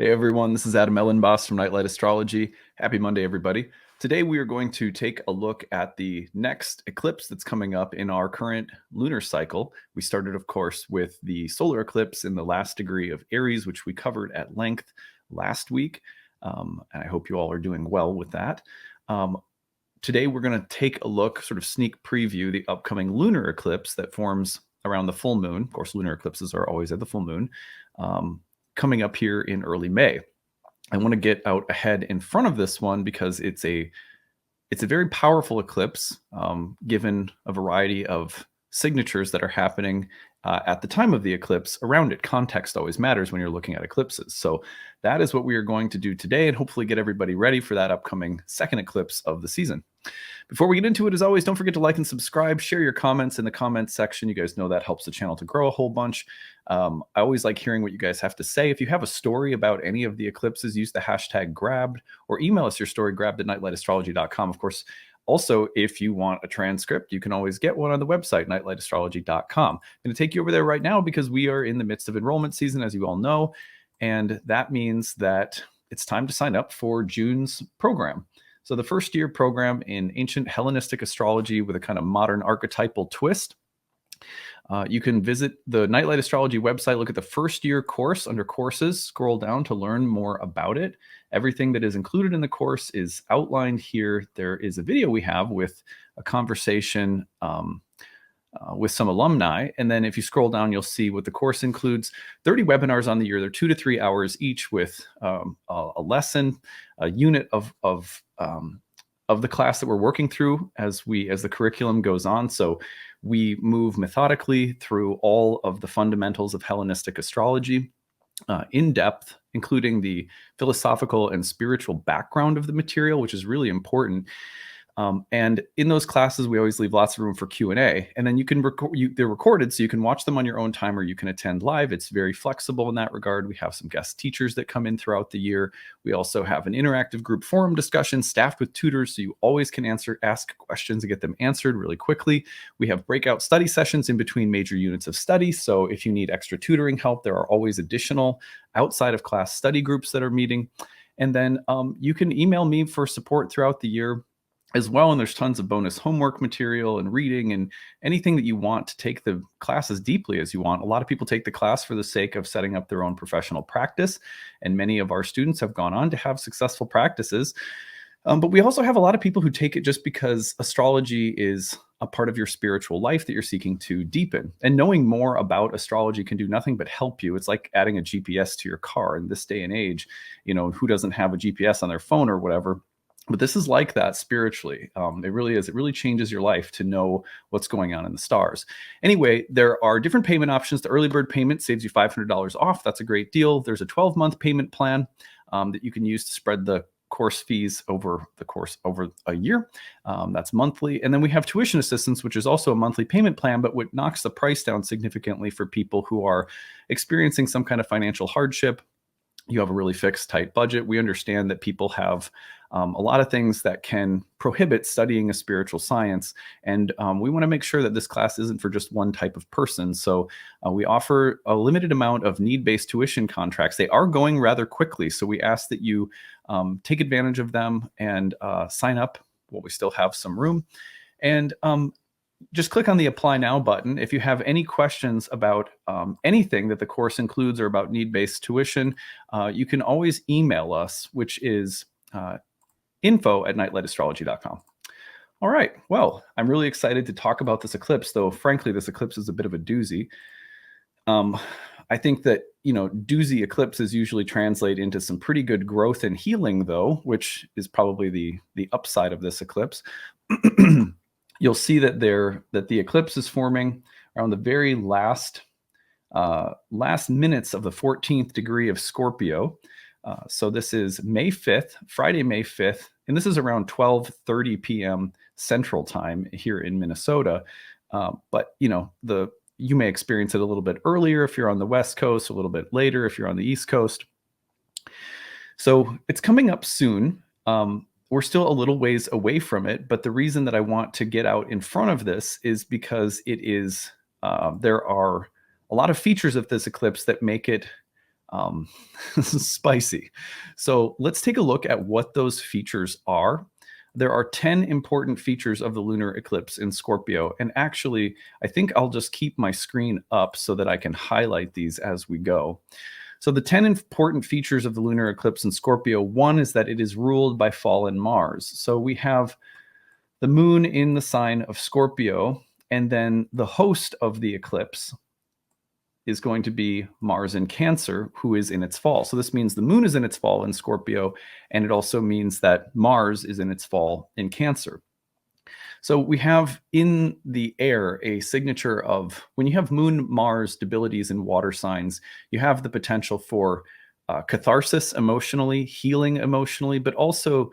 Hey everyone, this is Elenbaas from Nightlight Astrology. Happy Monday, everybody. Today we are going to take a look at the next eclipse that's coming up in our current lunar cycle. We started, of course, with the solar eclipse in the last degree of Aries, which we covered at length last week. And I hope you all are doing well with that. Today we're going to take a look, sort of sneak preview, the upcoming lunar eclipse that forms around the full moon. Of course, lunar eclipses are always at the full moon. Coming up here in early May. I want to get out ahead in front of this one because it's a very powerful eclipse, given a variety of signatures that are happening at the time of the eclipse around it. Context always matters when you're looking at eclipses. So that is what we are going to do today, and hopefully get everybody ready for that upcoming second eclipse of the season. Before we get into it, as always, don't forget to like and subscribe, share your comments in the comments section. You guys know that helps the channel to grow a whole bunch. I always like hearing what you guys have to say. If you have a story about any of the eclipses, use the hashtag grabbed or email us your story, grabbed@nightlightastrology.com. Of course, also, if you want a transcript, you can always get one on the website, nightlightastrology.com. I'm going to take you over there right now because we are in the midst of enrollment season, as you all know. And that means that it's time to sign up for June's program. So the first year program in ancient Hellenistic astrology with a kind of modern archetypal twist. You can visit the Nightlight Astrology website, look at the first year course under courses, scroll down to learn more about it. Everything that is included in the course is outlined here. There is a video we have with a conversation with some alumni. And then if you scroll down, you'll see what the course includes. 30 webinars on the year. They're 2 to 3 hours each with a lesson, a unit of the class that we're working through as the curriculum goes on. So we move methodically through all of the fundamentals of Hellenistic astrology in depth, including the philosophical and spiritual background of the material, which is really important. And in those classes, we always leave lots of room for Q&A. And then you can they're recorded, so you can watch them on your own time or you can attend live. It's very flexible in that regard. We have some guest teachers that come in throughout the year. We also have an interactive group forum discussion staffed with tutors, so you always can ask questions and get them answered really quickly. We have breakout study sessions in between major units of study. So if you need extra tutoring help, there are always additional outside of class study groups that are meeting. And then you can email me for support throughout the year as well. And there's tons of bonus homework material and reading and anything that you want to take the class as deeply as you want. A lot of people take the class for the sake of setting up their own professional practice. And many of our students have gone on to have successful practices. But we also have a lot of people who take it just because astrology is a part of your spiritual life that you're seeking to deepen. And knowing more about astrology can do nothing but help you. It's like adding a GPS to your car in this day and age. You know, who doesn't have a GPS on their phone or whatever? But this is like that spiritually. It really is. It really changes your life to know what's going on in the stars. Anyway, there are different payment options. The early bird payment saves you $500 off. That's a great deal. There's a 12-month payment plan that you can use to spread the course fees over a year. That's monthly. And then we have tuition assistance, which is also a monthly payment plan, but what knocks the price down significantly for people who are experiencing some kind of financial hardship. You have a really fixed, tight budget. We understand that people have a lot of things that can prohibit studying a spiritual science. And we want to make sure that this class isn't for just one type of person. So we offer a limited amount of need-based tuition contracts. They are going rather quickly. So we ask that you take advantage of them and sign up while we still have some room. And just click on the Apply Now button. If you have any questions about anything that the course includes or about need-based tuition, you can always email us, which is info@nightlightastrology.com. All right. Well, I'm really excited to talk about this eclipse, though, frankly, this eclipse is a bit of a doozy. I think that, doozy eclipses usually translate into some pretty good growth and healing, though, which is probably the upside of this eclipse. You'll see that the eclipse is forming around the very last minutes of the 14th degree of Scorpio. So this is May 5th, Friday, May 5th, and this is around 12:30 p.m. Central Time here in Minnesota. But you may experience it a little bit earlier if you're on the West Coast, a little bit later if you're on the East Coast. So it's coming up soon. We're still a little ways away from it, but the reason that I want to get out in front of this is because there are a lot of features of this eclipse that make it um, spicy. So let's take a look at what those features are. There are 10 important features of the lunar eclipse in Scorpio. And actually, I think I'll just keep my screen up so that I can highlight these as we go. So the 10 important features of the lunar eclipse in Scorpio, one is that it is ruled by fallen Mars. So we have the moon in the sign of Scorpio, and then the host of the eclipse is going to be Mars in Cancer, who is in its fall. So this means the moon is in its fall in Scorpio, and it also means that Mars is in its fall in Cancer. So we have in the air a signature of, when you have moon Mars debilities in water signs, you have the potential for catharsis emotionally, healing emotionally, but also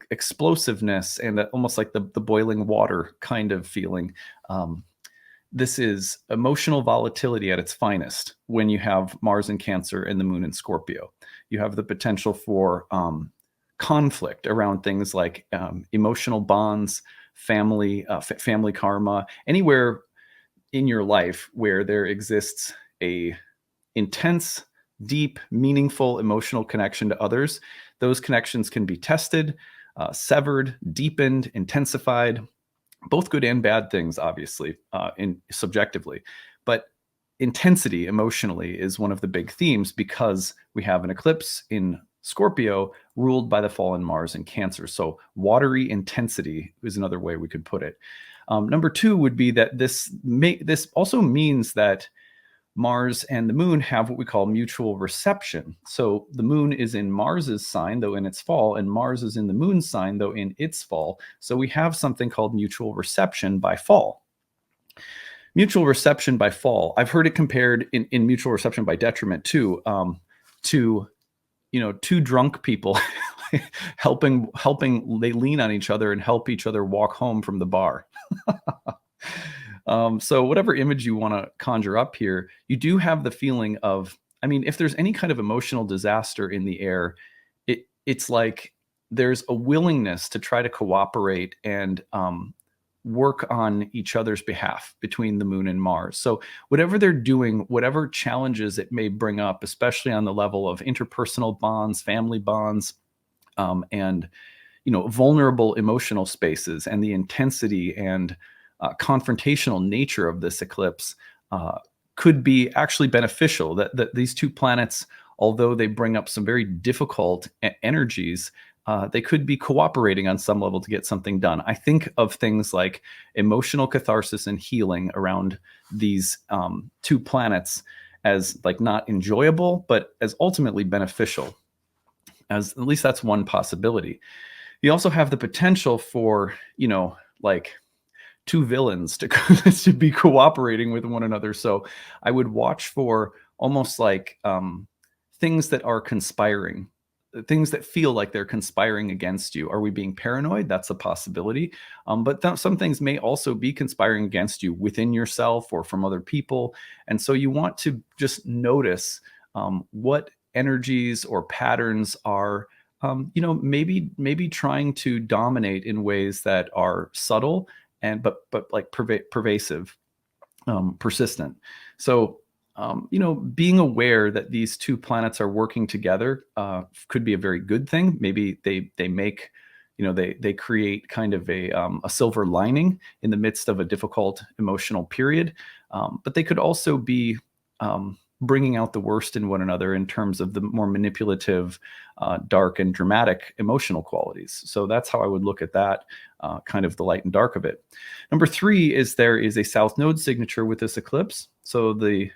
explosiveness and almost like the boiling water kind of feeling. This is emotional volatility at its finest when you have Mars in Cancer and the moon in Scorpio. You have the potential for conflict around things like emotional bonds, family, family karma, anywhere in your life where there exists a intense, deep, meaningful emotional connection to others. Those connections can be tested, severed, deepened, intensified. Both good and bad things, obviously, subjectively. But intensity emotionally is one of the big themes because we have an eclipse in Scorpio ruled by the fallen Mars in Cancer. So watery intensity is another way we could put it. Number two would be that this also means that Mars and the moon have what we call mutual reception. So the moon is in Mars's sign, though in its fall, and Mars is in the moon's sign, though in its fall. So we have something called mutual reception by fall. Mutual reception by fall, I've heard it compared in mutual reception by detriment too, to two drunk people helping they lean on each other and help each other walk home from the bar. So whatever image you want to conjure up here, you do have the feeling of, I mean, if there's any kind of emotional disaster in the air, it's like there's a willingness to try to cooperate and work on each other's behalf between the moon and Mars. So whatever they're doing, whatever challenges it may bring up, especially on the level of interpersonal bonds, family bonds, and vulnerable emotional spaces, and the intensity and confrontational nature of this eclipse could be actually beneficial. That these two planets, although they bring up some very difficult energies, they could be cooperating on some level to get something done. I think of things like emotional catharsis and healing around these two planets as like not enjoyable, but as ultimately beneficial. As at least that's one possibility. You also have the potential for, like two villains to to be cooperating with one another. So I would watch for almost like things that are conspiring, things that feel like they're conspiring against you. Are we being paranoid? That's a possibility. But some things may also be conspiring against you within yourself or from other people. And so you want to just notice what energies or patterns are maybe trying to dominate in ways that are subtle and but like pervasive, persistent. So being aware that these two planets are working together could be a very good thing. Maybe they make they create kind of a silver lining in the midst of a difficult emotional period, but they could also be bringing out the worst in one another in terms of the more manipulative, dark and dramatic emotional qualities. So that's how I would look at that, kind of the light and dark of it. Number three is there is a south node signature with this eclipse. So the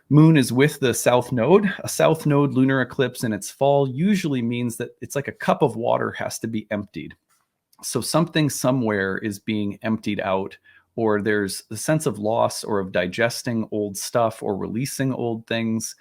moon is with the south node. A south node lunar eclipse in its fall usually means that it's like a cup of water has to be emptied. So something somewhere is being emptied out, or there's a sense of loss or of digesting old stuff or releasing old things.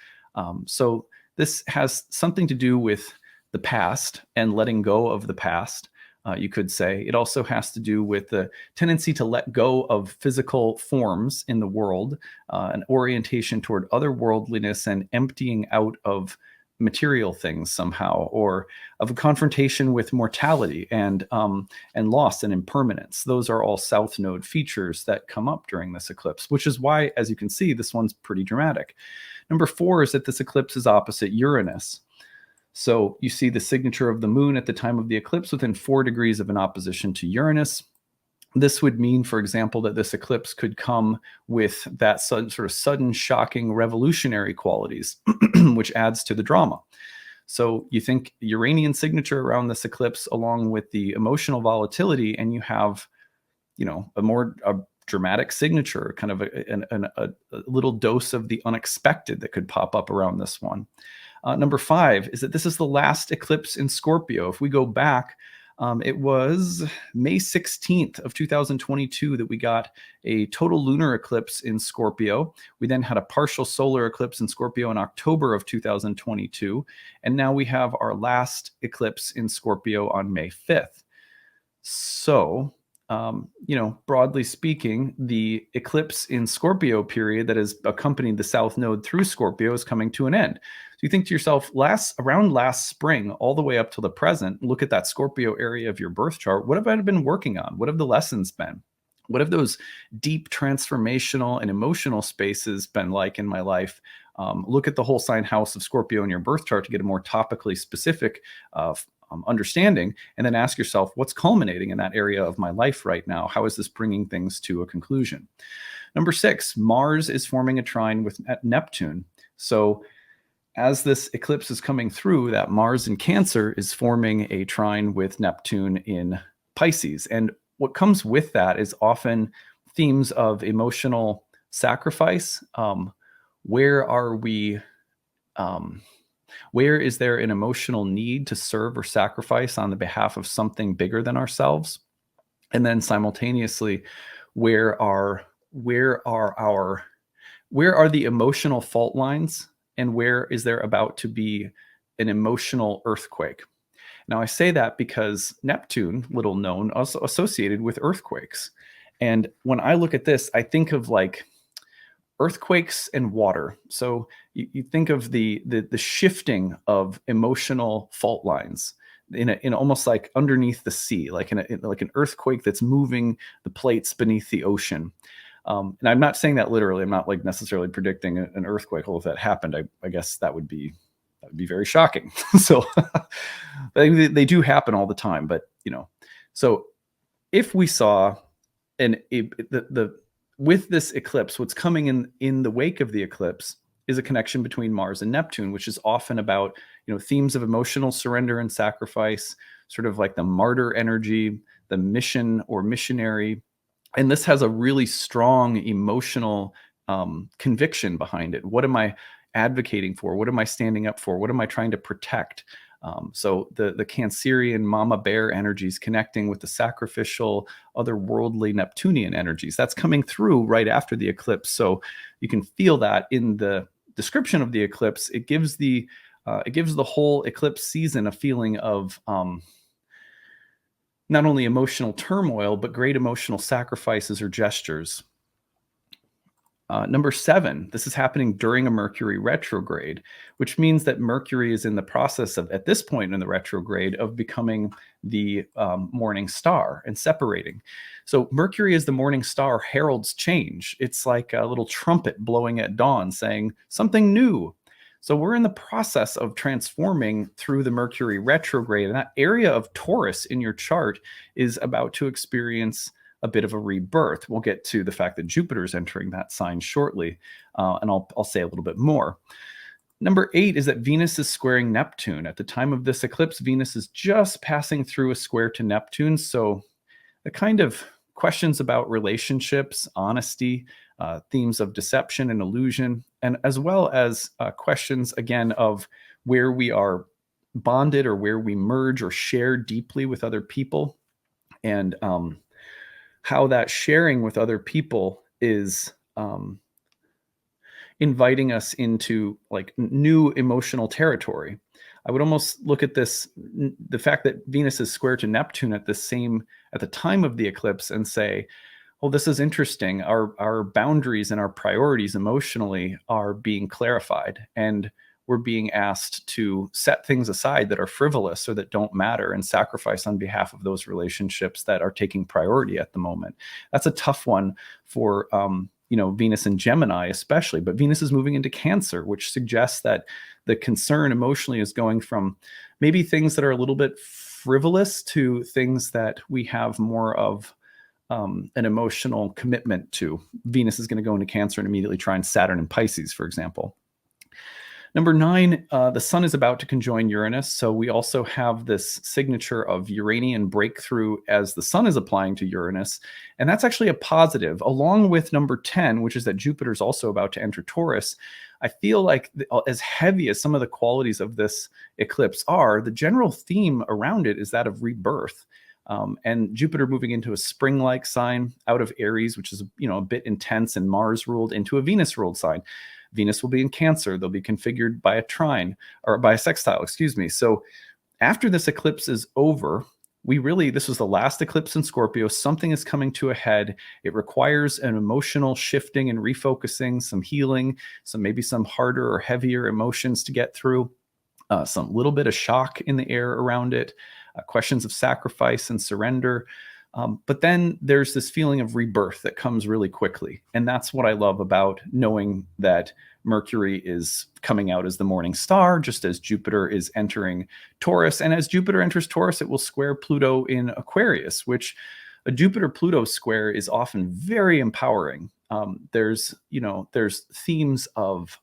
So this has something to do with the past and letting go of the past, you could say. It also has to do with the tendency to let go of physical forms in the world, an orientation toward otherworldliness and emptying out of material things somehow, or of a confrontation with mortality and loss and impermanence. Those are all south node features that come up during this eclipse, which is why, as you can see, this one's pretty dramatic. Number 4 is that this eclipse is opposite Uranus. So you see the signature of the moon at the time of the eclipse within 4 degrees of an opposition to Uranus. This would mean, for example, that this eclipse could come with that sudden, shocking, revolutionary qualities, which adds to the drama. So you think Uranian signature around this eclipse, along with the emotional volatility, and you have, a dramatic signature, kind of a little dose of the unexpected that could pop up around this one. Number 5 is that this is the last eclipse in Scorpio. If we go back, it was May 16th of 2022 that we got a total lunar eclipse in Scorpio. We then had a partial solar eclipse in Scorpio in October of 2022. And now we have our last eclipse in Scorpio on May 5th. So, broadly speaking, the eclipse in Scorpio period that has accompanied the South Node through Scorpio is coming to an end. So you think to yourself, around last spring, all the way up to the present, look at that Scorpio area of your birth chart. What have I been working on? What have the lessons been? What have those deep transformational and emotional spaces been like in my life? Look at the whole sign house of Scorpio in your birth chart to get a more topically specific understanding, and then ask yourself, what's culminating in that area of my life right now? How is this bringing things to a conclusion? Number 6, Mars is forming a trine with Neptune. So as this eclipse is coming through, that Mars in Cancer is forming a trine with Neptune in Pisces. And what comes with that is often themes of emotional sacrifice. Where are we? Where is there an emotional need to serve or sacrifice on the behalf of something bigger than ourselves? And then simultaneously, where are the emotional fault lines, and where is there about to be an emotional earthquake? Now, I say that because Neptune, little known, also associated with earthquakes. And when I look at this, I think of like earthquakes and water. So you think of the shifting of emotional fault lines in almost like underneath the sea, like like an earthquake that's moving the plates beneath the ocean. And I'm not saying that literally. I'm not like necessarily predicting an earthquake. Well, if that happened, I guess that would be very shocking. So they do happen all the time. But so if we saw with this eclipse, what's coming in the wake of the eclipse is a connection between Mars and Neptune, which is often about themes of emotional surrender and sacrifice, sort of like the martyr energy, the mission or missionary. And this has a really strong emotional conviction behind it. What am I advocating for? What am I standing up for? What am I trying to protect? So the Cancerian mama bear energies connecting with the sacrificial, otherworldly Neptunian energies, that's coming through right after the eclipse. So you can feel that in the description of the eclipse. It gives the whole eclipse season a feeling of not only emotional turmoil, but great emotional sacrifices or gestures. Number 7, this is happening during a Mercury retrograde, which means that Mercury is in the process of, at this point in the retrograde, of becoming the morning star and separating. So Mercury as the morning star heralds change. It's like a little trumpet blowing at dawn saying something new. So we're in the process of transforming through the Mercury retrograde, and that area of Taurus in your chart is about to experience a bit of a rebirth. We'll get to the fact that Jupiter is entering that sign shortly, and I'll say a little bit more. Number 8 is that Venus is squaring Neptune. At the time of this eclipse, Venus is just passing through a square to Neptune. So the kind of questions about relationships, honesty, themes of deception and illusion, and as well as questions, again, of where we are bonded or where we merge or share deeply with other people, and how that sharing with other people is inviting us into like new emotional territory. I would almost look at this, the fact that Venus is square to Neptune at the time of the eclipse, and say, well, this is interesting. Our boundaries and our priorities emotionally are being clarified, and we're being asked to set things aside that are frivolous or that don't matter and sacrifice on behalf of those relationships that are taking priority at the moment. That's a tough one for Venus and Gemini especially, but Venus is moving into Cancer, which suggests that the concern emotionally is going from maybe things that are a little bit frivolous to things that we have more of an emotional commitment to. Venus is going to go into Cancer and immediately trine Saturn in Pisces, for example. Number 9, the sun is about to conjoin Uranus. So we also have this signature of Uranian breakthrough as the sun is applying to Uranus. And that's actually a positive, along with number 10, which is that Jupiter is also about to enter Taurus. I feel like as heavy as some of the qualities of this eclipse are, the general theme around it is that of rebirth. And Jupiter moving into a spring-like sign out of Aries, which is a bit intense, and Mars ruled into a Venus-ruled sign. Venus will be in Cancer. They'll be configured by a trine, or by a sextile, excuse me. So after this eclipse is over, this was the last eclipse in Scorpio. Something is coming to a head. It requires an emotional shifting and refocusing, some healing, maybe some harder or heavier emotions to get through, some little bit of shock in the air around it, questions of sacrifice and surrender. But then there's this feeling of rebirth that comes really quickly. And that's what I love about knowing that Mercury is coming out as the morning star, just as Jupiter is entering Taurus. And as Jupiter enters Taurus, it will square Pluto in Aquarius, which a Jupiter-Pluto square is often very empowering. There's themes of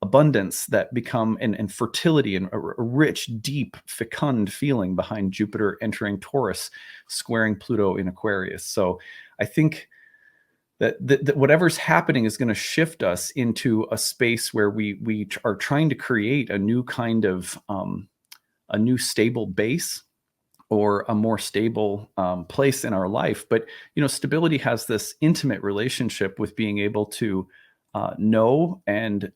abundance that become, and fertility, and a rich, deep, fecund feeling behind Jupiter entering Taurus, squaring Pluto in Aquarius. So I think that whatever's happening is going to shift us into a space where we are trying to create a new kind of a new stable base, or a more stable place in our life. But stability has this intimate relationship with being able to know and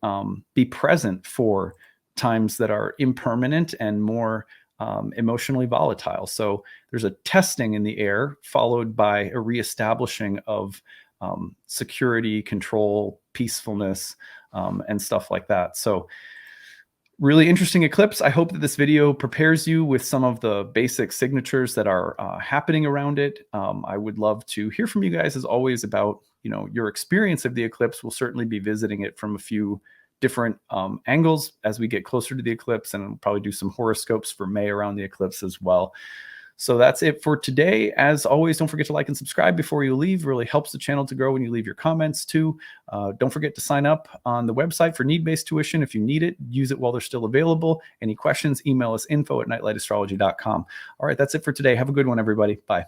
be present for times that are impermanent and more emotionally volatile. So there's a testing in the air, followed by a reestablishing of security, control, peacefulness, and stuff like that. So really interesting eclipse. I hope that this video prepares you with some of the basic signatures that are happening around it. I would love to hear from you guys, as always, about your experience of the eclipse. We'll certainly be visiting it from a few different angles as we get closer to the eclipse, and we'll probably do some horoscopes for May around the eclipse as well. So that's it for today. As always, don't forget to like and subscribe before you leave. It really helps the channel to grow when you leave your comments too. Don't forget to sign up on the website for need-based tuition. If you need it, use it while they're still available. Any questions, email us info@nightlightastrology.com. All right, that's it for today. Have a good one, everybody. Bye.